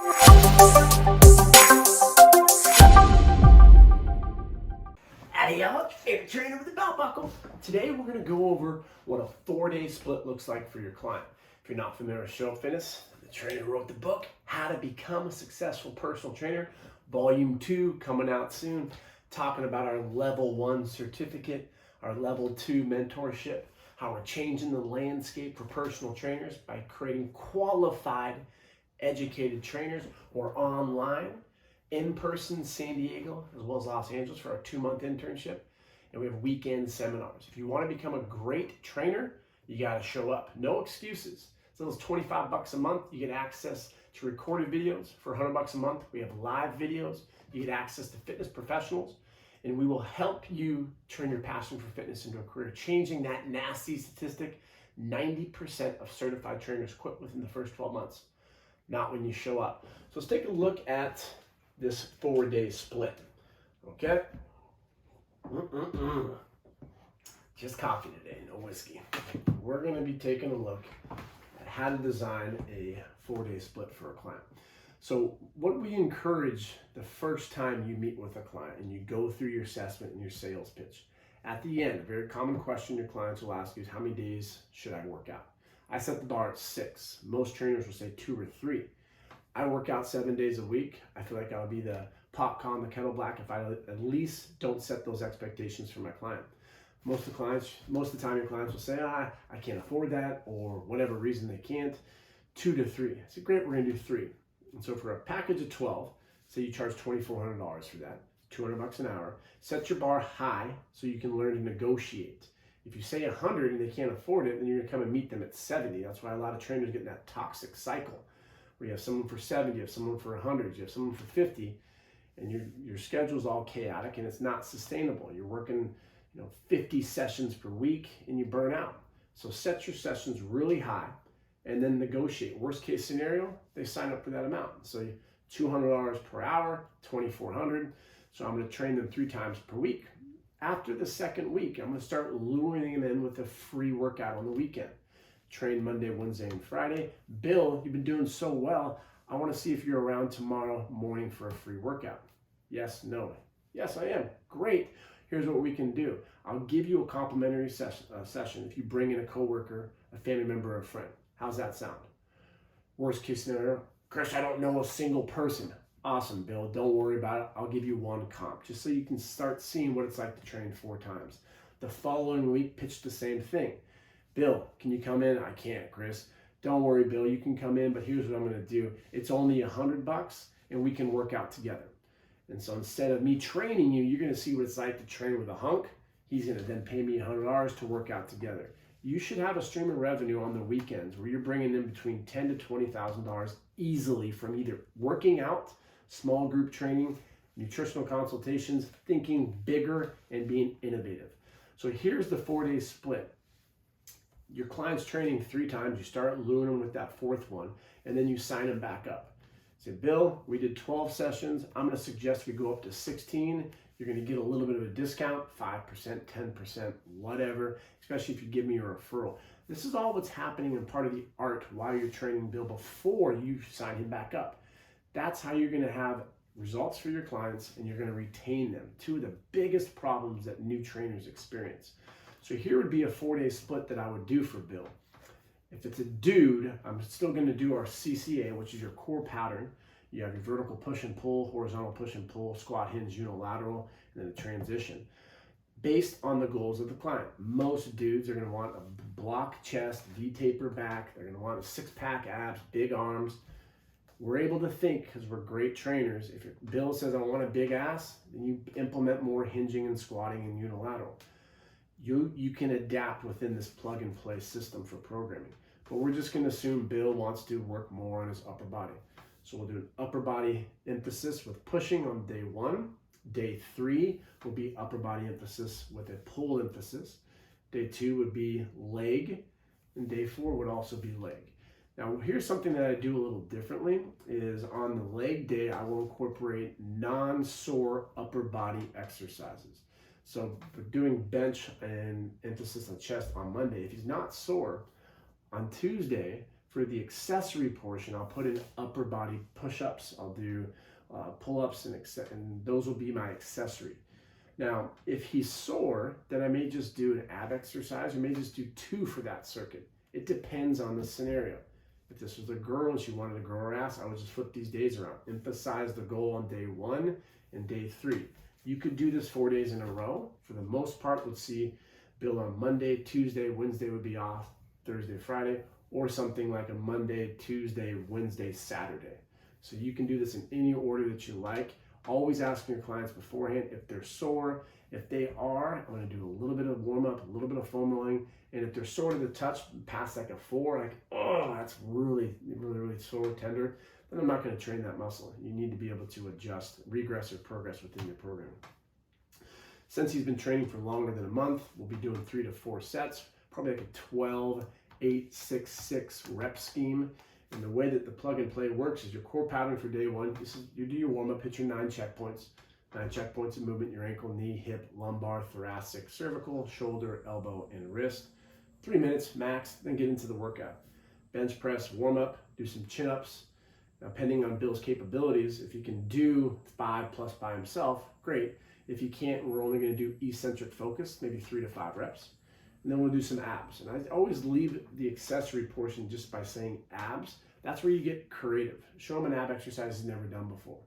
Howdy y'all, it's Trainer with a belt buckle. Today we're going to go over what a 4-day split looks like for your client. If you're not familiar with show fitness, the trainer wrote the book, How to Become a Successful Personal Trainer, Volume 2 coming out soon, talking about our Level 1 certificate, our Level 2 mentorship, how we're changing the landscape for personal trainers by creating qualified, educated trainers or online, in-person San Diego as well as Los Angeles for our 2-month internship, and we have weekend seminars. If you want to become a great trainer, you got to show up. No excuses. So those $25 a month, you get access to recorded videos. For $100 a month, we have live videos. You get access to fitness professionals, and we will help you turn your passion for fitness into a career, changing that nasty statistic. 90% of certified trainers quit within the first 12 months, not when you show up. So let's take a look at this 4-day split, okay? Just coffee today, no whiskey. We're gonna be taking a look at how to design a 4-day split for a client. So what we encourage the first time you meet with a client and you go through your assessment and your sales pitch, at the end, a very common question your clients will ask you is, how many days should I work out? I set the bar at 6. Most trainers will say 2 or 3. I work out 7 days a week. I feel like I'll be the pot calling the kettle black if I at least don't set those expectations for my client. Most of the time your clients will say, I can't afford that, or whatever reason they can't. 2 to 3. I say, great, we're gonna do 3. And so for a package of 12, say you charge $2,400 for that, $200 an hour. Set your bar high so you can learn to negotiate. If you say 100 and they can't afford it, then you're gonna come and meet them at 70. That's why a lot of trainers get in that toxic cycle, where you have someone for 70, you have someone for 100, you have someone for 50, and your schedule's all chaotic and it's not sustainable. You're working 50 sessions per week and you burn out. So set your sessions really high and then negotiate. Worst case scenario, they sign up for that amount. So $200 per hour, $2,400. So I'm gonna train them 3 times per week. After the second week, I'm gonna start luring them in with a free workout on the weekend. Train Monday, Wednesday, and Friday. Bill, you've been doing so well. I want to see if you're around tomorrow morning for a free workout. Yes, no. Yes, I am. Great. Here's what we can do. I'll give you a complimentary session if you bring in a coworker, a family member, or a friend. How's that sound? Worst case scenario, Chris, I don't know a single person. Awesome, Bill. Don't worry about it. I'll give you 1 comp just so you can start seeing what it's like to train 4 times. The following week, pitch the same thing. Bill, can you come in? I can't, Chris. Don't worry, Bill, you can come in, but here's what I'm gonna do. It's only $100 and we can work out together. And so instead of me training you, you're gonna see what it's like to train with a hunk. He's gonna then pay me $100 to work out together. You should have a stream of revenue on the weekends where you're bringing in between $10,000 to $20,000 easily from either working out, small group training, nutritional consultations, thinking bigger and being innovative. So here's the 4-day split. Your client's training 3 times, you start luring them with that 4th one, and then you sign them back up. Say, Bill, we did 12 sessions. I'm gonna suggest we go up to 16. You're gonna get a little bit of a discount, 5%, 10%, whatever, especially if you give me a referral. This is all what's happening and part of the art while you're training Bill before you sign him back up. That's how you're gonna have results for your clients and you're gonna retain them. 2 of the biggest problems that new trainers experience. So here would be a 4-day split that I would do for Bill. If it's a dude, I'm still gonna do our CCA, which is your core pattern. You have your vertical push and pull, horizontal push and pull, squat, hinge, unilateral, and then a transition. Based on the goals of the client. Most dudes are gonna want a block chest, V-taper back. They're gonna want a 6-pack abs, big arms. We're able to think, because we're great trainers, if Bill says I want a big ass, then you implement more hinging and squatting and unilateral. You can adapt within this plug and play system for programming. But we're just gonna assume Bill wants to work more on his upper body. So we'll do an upper body emphasis with pushing on day 1. Day 3 will be upper body emphasis with a pull emphasis. Day 2 would be leg, and day 4 would also be leg. Now here's something that I do a little differently, is on the leg day, I will incorporate non-sore upper body exercises. So we're doing bench and emphasis on chest on Monday. If he's not sore, on Tuesday, For the accessory portion, I'll put in upper body push-ups. I'll do pull-ups, and those will be my accessory. Now, if he's sore, then I may just do an ab exercise, or may just do 2 for that circuit. It depends on the scenario. If this was a girl and she wanted to grow her ass, I would just flip these days around. Emphasize the goal on day 1 and day 3. You could do this 4 days in a row. For the most part, let's see, build on Monday, Tuesday, Wednesday would be off, Thursday, Friday, or something like a Monday, Tuesday, Wednesday, Saturday. So you can do this in any order that you like. Always asking your clients beforehand if they're sore. If they are, I'm going to do a little bit of warm up, a little bit of foam rolling. And if they're sore to the touch past like a 4, like, oh, that's really sore, tender, then I'm not going to train that muscle. You need to be able to adjust, regress, or progress within your program. Since he's been training for longer than a month, we'll be doing 3 to 4 sets, probably like a 12, 8, 6, 6 rep scheme. And the way that the plug and play works is your core pattern for day 1. This is, you do your warm up, hit your 9 checkpoints. 9 checkpoints of movement, your ankle, knee, hip, lumbar, thoracic, cervical, shoulder, elbow, and wrist. 3 minutes max, then get into the workout. Bench press, warm up, do some chin ups. Now, depending on Bill's capabilities, if you can do 5 plus by himself, great. If you can't, we're only going to do eccentric focus, maybe 3 to 5 reps. And then we'll do some abs. And I always leave the accessory portion just by saying abs. That's where you get creative. Show him an ab exercise he's never done before.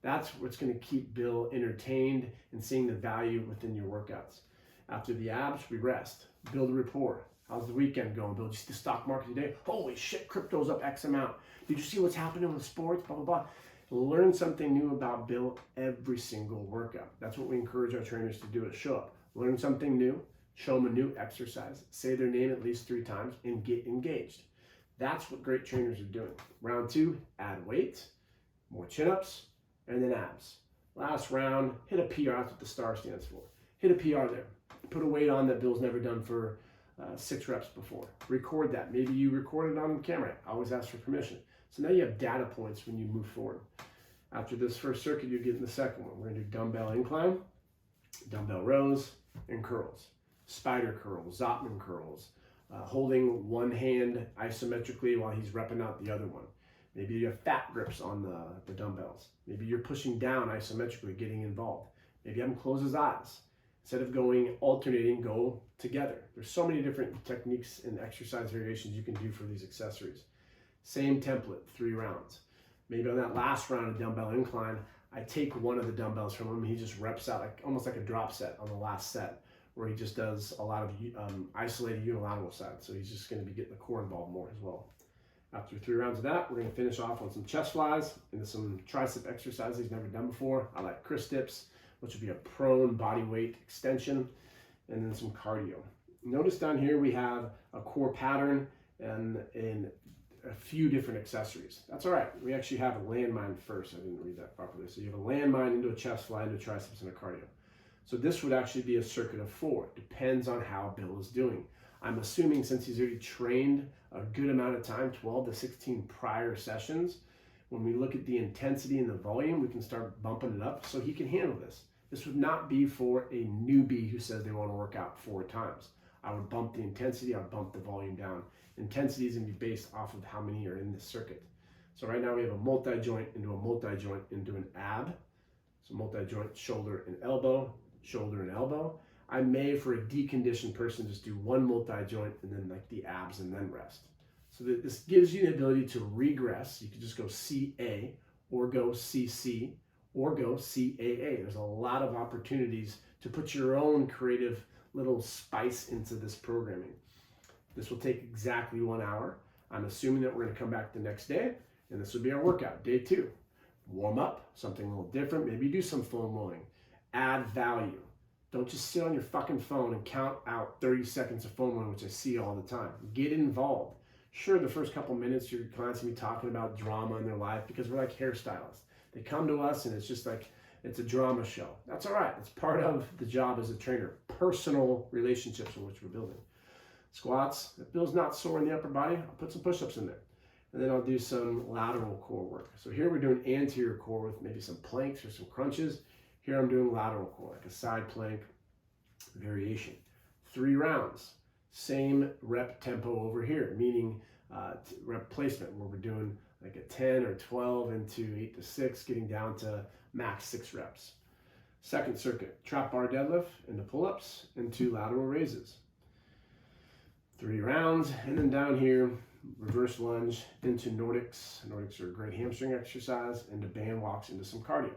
That's what's going to keep Bill entertained and seeing the value within your workouts. After the abs, we rest, build a rapport. How's the weekend going, Bill? Did you see the stock market today? Holy shit, crypto's up X amount. Did you see what's happening with sports? Blah, blah, blah. Learn something new about Bill every single workout. That's what we encourage our trainers to do, is show up. Learn something new, show them a new exercise, say their name at least 3 times, and get engaged. That's what great trainers are doing. Round 2, add weight, more chin-ups, and then abs. Last round, hit a PR. That's what the star stands for. Hit a PR there. Put a weight on that Bill's never done for 6 reps before. Record that. Maybe you record it on camera. Always ask for permission. So now you have data points when you move forward. After this first circuit, you get in the second one. We're going to do dumbbell incline, dumbbell rows, and curls. Spider curls, Zotman curls, holding one hand isometrically while he's repping out the other one. Maybe you have fat grips on the dumbbells. Maybe you're pushing down isometrically, getting involved. Maybe have him close his eyes. Instead of going alternating, go together. There's so many different techniques and exercise variations you can do for these accessories. Same template, 3 rounds. Maybe on that last round of dumbbell incline, I take one of the dumbbells from him. He just reps out almost like a drop set on the last set, where he just does a lot of isolated unilateral sides. So he's just going to be getting the core involved more as well. After 3 rounds of that, we're going to finish off on some chest flies into some tricep exercises he's never done before. I like Chris dips, which would be a prone body weight extension, and then some cardio. Notice down here we have a core pattern and a few different accessories. That's all right. We actually have a landmine first. I didn't read that properly. So you have a landmine into a chest fly, into triceps, and a cardio. So this would actually be a circuit of 4. Depends on how Bill is doing. I'm assuming since he's already trained a good amount of time, 12 to 16 prior sessions, when we look at the intensity and the volume, we can start bumping it up so he can handle this. This would not be for a newbie who says they want to work out 4 times. I would bump the intensity, I'd bump the volume down. Intensity is going to be based off of how many are in this circuit. So right now we have a multi-joint into a multi-joint into an ab. So multi-joint, shoulder and elbow, shoulder and elbow. I may, for a deconditioned person, just do one multi-joint and then like the abs and then rest. So that this gives you the ability to regress. You could just go CA or go CC or go CAA. There's a lot of opportunities to put your own creative little spice into this programming. This will take exactly 1 hour. I'm assuming that we're going to come back the next day, and this will be our workout, day 2. Warm up, something a little different. Maybe do some foam rolling. Add value. Don't just sit on your fucking phone and count out 30 seconds of foam rolling, which I see all the time. Get involved. Sure, the first couple minutes, your clients will be talking about drama in their life because we're like hairstylists. They come to us and it's just like, it's a drama show. That's all right. It's part of the job as a trainer. Personal relationships in which we're building. Squats. If Bill's not sore in the upper body, I'll put some push-ups in there. And then I'll do some lateral core work. So here we're doing anterior core with maybe some planks or some crunches. Here I'm doing lateral core, like a side plank variation. 3 rounds. Same rep tempo over here, meaning rep placement, where we're doing like a 10 or 12 into 8 to 6, getting down to max 6 reps. Second circuit, trap bar deadlift into pull-ups into lateral raises. 3 rounds, and then down here, reverse lunge into Nordics. Nordics are a great hamstring exercise, into band walks, into some cardio.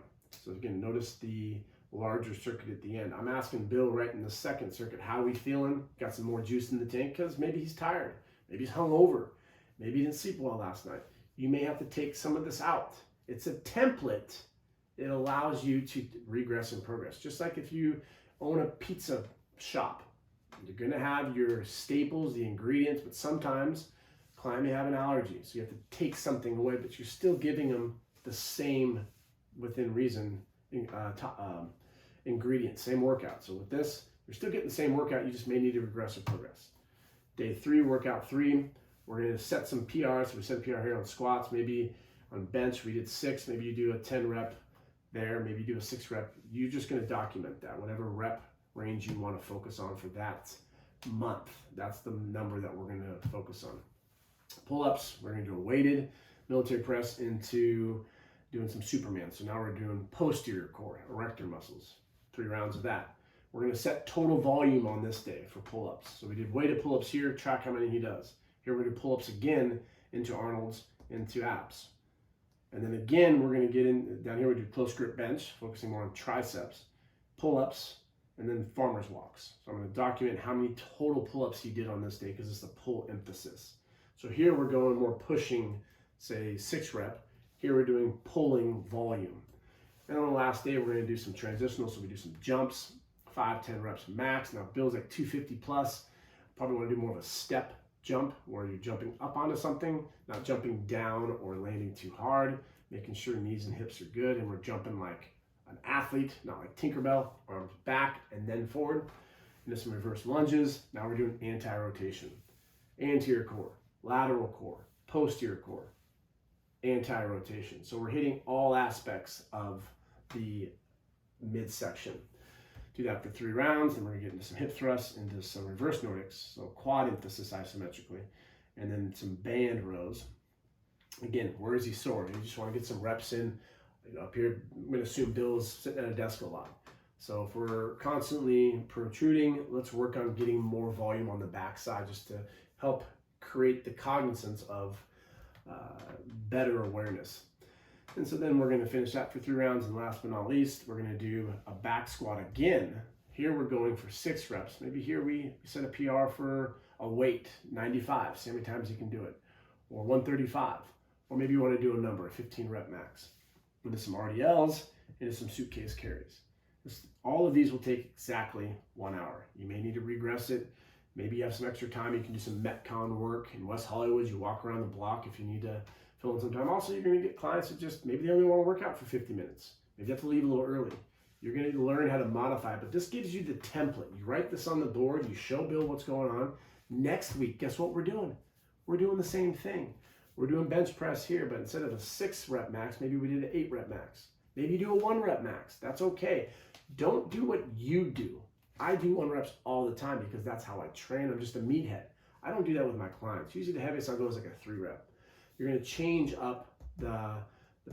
So again, notice the larger circuit at the end. I'm asking Bill right in the second circuit, how we feeling? Got some more juice in the tank? Because maybe he's tired, maybe he's hungover, maybe he didn't sleep well last night. You may have to take some of this out. It's a template. It allows you to regress and progress. Just like if you own a pizza shop, you're gonna have your staples, the ingredients, but sometimes a client may have an allergy, so you have to take something away, but you're still giving them the same, within reason, ingredients, same workout. So with this, you're still getting the same workout, you just may need to regress or progress. Day 3, workout 3, we're gonna set some PRs. So we set a PR here on squats, maybe on bench, we did 6, maybe you do a 10 rep there, maybe you do a 6 rep. You're just gonna document that, whatever rep range you want to focus on for that month. That's the number that we're going to focus on. Pull-ups, we're going to do a weighted military press into doing some Superman. So now we're doing posterior core, erector muscles, 3 rounds of that. We're going to set total volume on this day for pull-ups. So we did weighted pull-ups here, track how many he does. Here we're going to do pull-ups again into Arnold's, into abs. And then again, we're going to get in, down here we do close grip bench, focusing more on triceps, pull-ups, and then farmer's walks. So I'm going to document how many total pull-ups he did on this day because it's the pull emphasis. So here we're going more pushing, say 6 rep. Here we're doing pulling volume. And on the last day, we're going to do some transitional. So we do some jumps, 5, 10 reps max. Now Bill's like 250 plus. Probably want to do more of a step jump where you're jumping up onto something, not jumping down or landing too hard, making sure knees and hips are good. And we're jumping like an athlete, not like Tinkerbell, arms back and then forward. Into some reverse lunges. Now we're doing anti-rotation. Anterior core, lateral core, posterior core, anti-rotation. So we're hitting all aspects of the midsection. Do that for 3 rounds, and we're gonna get into some hip thrusts, into some reverse Nordics, so quad emphasis isometrically, and then some band rows. Again, where is he sore? You just wanna get some reps in. Up here, I'm going to assume Bill's sitting at a desk a lot. So if we're constantly protruding, let's work on getting more volume on the backside just to help create the cognizance of better awareness. And so then we're going to finish that for 3 rounds. And last but not least, we're going to do a back squat again. Here we're going for 6 reps. Maybe here we set a PR for a weight, 95, see how many times you can do it, or 135. Or maybe you want to do a number, a 15 rep max. Into some RDLs, into some suitcase carries. All of these will take exactly 1 hour. You may need to regress it. Maybe you have some extra time. You can do some Metcon work in West Hollywood. You walk around the block if you need to fill in some time. Also, you're going to get clients that just, maybe they only want to work out for 50 minutes. Maybe you have to leave a little early. You're going to learn how to modify it, but this gives you the template. You write this on the board. You show Bill what's going on. Next week, guess what we're doing? We're doing the same thing. We're doing bench press here, but instead of a 6 rep max, maybe we did an 8 rep max. Maybe you do a 1 rep max. That's okay. Don't do what you do. I do 1 reps all the time because that's how I train. I'm just a meathead. I don't do that with my clients. Usually the heaviest I'll go is like a 3 rep. You're going to change up the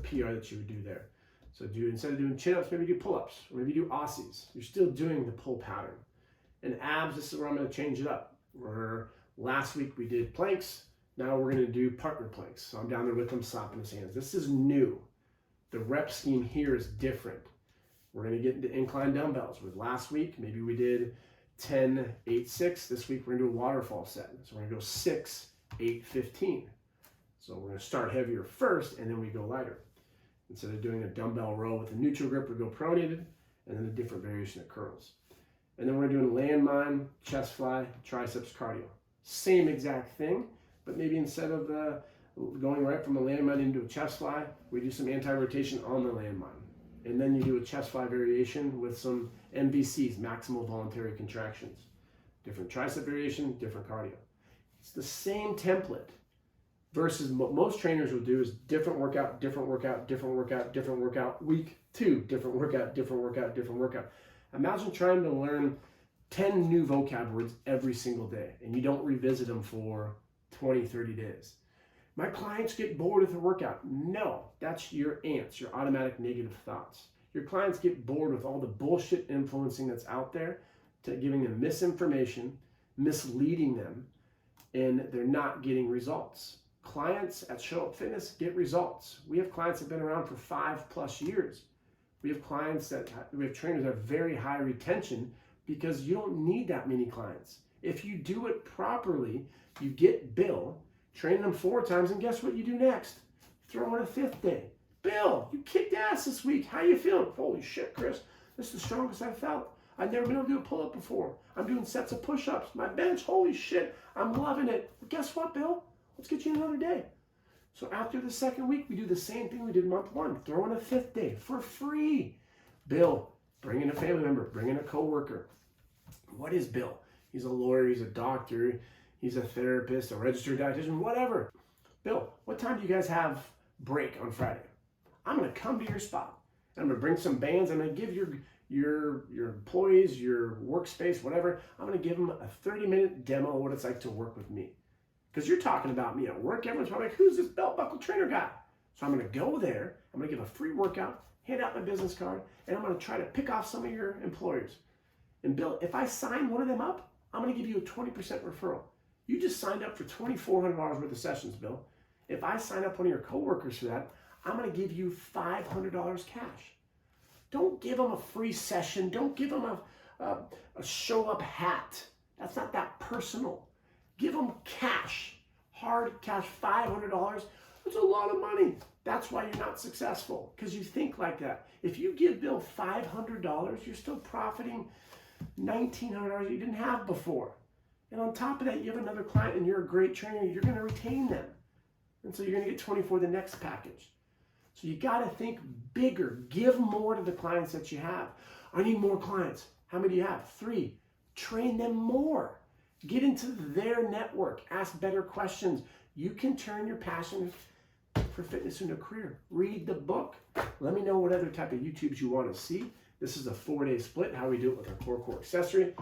PR that you would do there. So instead of doing chin-ups, maybe do pull-ups, or maybe do Aussies. You're still doing the pull pattern. And abs, this is where I'm going to change it up. Where last week we did planks. Now we're going to do partner planks. So I'm down there with him, slapping his hands. This is new. The rep scheme here is different. We're going to get into incline dumbbells. With last week, maybe we did 10, 8, 6. This week we're going to do a waterfall set. So we're going to go 6, 8, 15. So we're going to start heavier first, and then we go lighter. Instead of doing a dumbbell row with a neutral grip, we go pronated, and then a different variation of curls. And then we're doing landmine, chest fly, triceps, cardio. Same exact thing. But maybe instead of going right from a landmine into a chest fly, we do some anti-rotation on the landmine. And then you do a chest fly variation with some MVCs, maximal voluntary contractions. Different tricep variation, different cardio. It's the same template versus what most trainers will do is different workout, different workout, different workout, different workout, week 2, different workout, different workout, different workout. Imagine trying to learn 10 new vocab words every single day and you don't revisit them for 20, 30 days. My clients get bored with the workout. No, that's your ants, your automatic negative thoughts. Your clients get bored with all the bullshit influencing that's out there, to giving them misinformation, misleading them, and they're not getting results. Clients at Show Up Fitness get results. We have clients that have been around for 5+ years. We have trainers that have very high retention because you don't need that many clients. If you do it properly, you get Bill, train them 4 times, and guess what you do next? Throw in a 5th day. Bill, you kicked ass this week. How you feeling? Holy shit, Chris. This is the strongest I've felt. I've never been able to do a pull-up before. I'm doing sets of push-ups. My bench, holy shit, I'm loving it. Well, guess what, Bill? Let's get you another day. So after the 2nd week, we do the same thing we did month 1. Throw in a 5th day for free. Bill, bring in a family member, bring in a coworker. What is Bill? He's a lawyer, he's a doctor, he's a therapist, a registered dietitian, whatever. Bill, what time do you guys have break on Friday? I'm gonna come to your spot. I'm gonna bring some bands. I'm gonna give your employees, your workspace, whatever, I'm gonna give them a 30-minute demo of what it's like to work with me. Because you're talking about me at work, everyone's probably like, who's this belt buckle trainer guy? So I'm gonna go there, I'm gonna give a free workout, hand out my business card, and I'm gonna try to pick off some of your employers. And Bill, if I sign one of them up, I'm gonna give you a 20% referral. You just signed up for $2,400 worth of sessions, Bill. If I sign up one of your coworkers for that, I'm gonna give you $500 cash. Don't give them a free session. Don't give them a show up hat. That's not that personal. Give them cash, hard cash, $500. That's a lot of money. That's why you're not successful, because you think like that. If you give Bill $500, you're still profiting $1,900 you didn't have before. And on top of that, you have another client and you're a great trainer, you're gonna retain them. And so you're gonna get 20 for the next package. So you gotta think bigger, give more to the clients that you have. I need more clients. How many do you have? 3. Train them more. Get into their network, ask better questions. You can turn your passion for fitness into a career. Read the book. Let me know what other type of YouTubes you wanna see. This is a 4-day split, how we do it with our core accessory.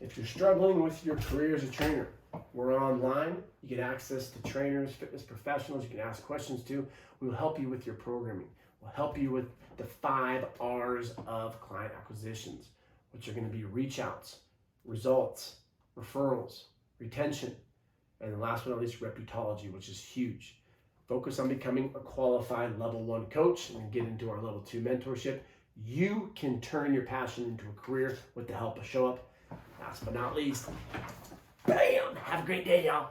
If you're struggling with your career as a trainer, we're online. You get access to trainers, fitness professionals you can ask questions to. We'll help you with your programming. We'll help you with the 5 R's of client acquisitions, which are going to be reach outs, results, referrals, retention, and last but not least, reputology, which is huge. Focus on becoming a qualified level 1 coach and get into our level 2 mentorship. You can turn your passion into a career with the help of Show Up. Last but not least, bam! Have a great day, y'all.